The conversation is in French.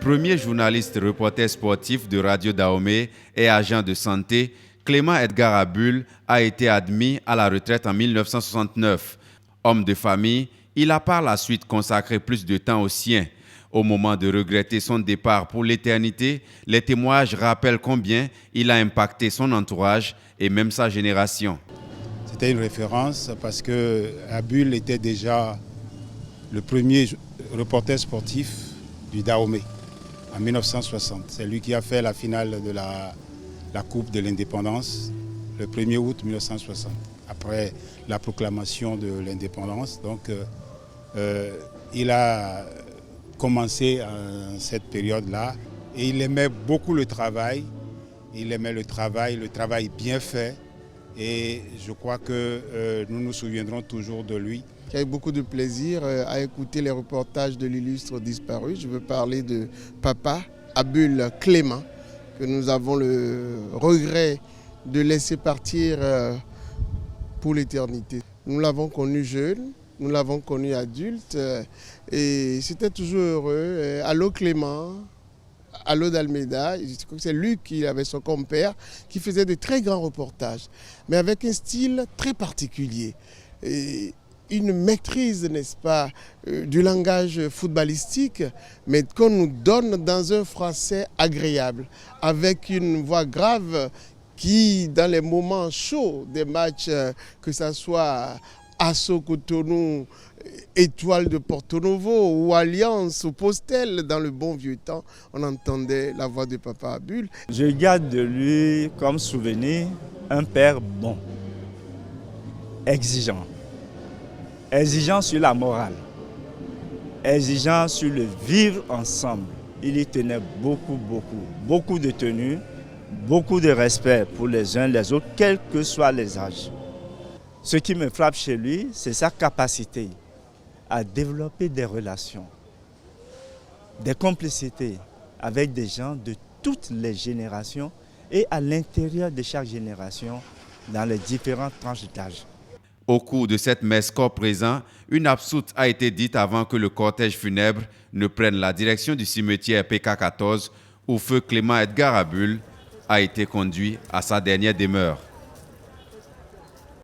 Premier journaliste reporter sportif de Radio Dahomey et agent de santé, Clément Edgar Abul a été admis à la retraite en 1969. Homme de famille, il a par la suite consacré plus de temps aux siens. Au moment de regretter son départ pour l'éternité, les témoignages rappellent combien il a impacté son entourage et même sa génération. C'était une référence parce que Abul était déjà le premier reporter sportif du Dahomey en 1960. C'est lui qui a fait la finale de la Coupe de l'Indépendance le 1er août 1960, après la proclamation de l'indépendance. Donc il a commencé en cette période-là et il aimait beaucoup le travail. Il aimait le travail bien fait. Et je crois que nous nous souviendrons toujours de lui. J'ai eu beaucoup de plaisir à écouter les reportages de l'illustre disparu. Je veux parler de papa Abul Clément, que nous avons le regret de laisser partir pour l'éternité. Nous l'avons connu jeune, nous l'avons connu adulte et c'était toujours heureux. Allô Clément, allô d'Almeida, c'est lui qui avait son compère qui faisait de très grands reportages, mais avec un style très particulier. Et une maîtrise, n'est-ce pas, du langage footballistique, mais qu'on nous donne dans un français agréable, avec une voix grave qui, dans les moments chauds des matchs, que ce soit Asso Cotonou, Étoile de Porto Novo ou Alliance ou Postel, dans le bon vieux temps, on entendait la voix de papa Abul. Je garde de lui comme souvenir un père bon, exigeant sur la morale, exigeant sur le vivre ensemble. Il y tenait beaucoup de tenue, beaucoup de respect pour les uns les autres, quels que soient les âges. Ce qui me frappe chez lui, c'est sa capacité à développer des relations, des complicités avec des gens de toutes les générations et à l'intérieur de chaque génération dans les différentes tranches d'âge. Au cours de cette messe corps présent, une absoute a été dite avant que le cortège funèbre ne prenne la direction du cimetière PK14 où feu Clément Edgar Abul a été conduit à sa dernière demeure.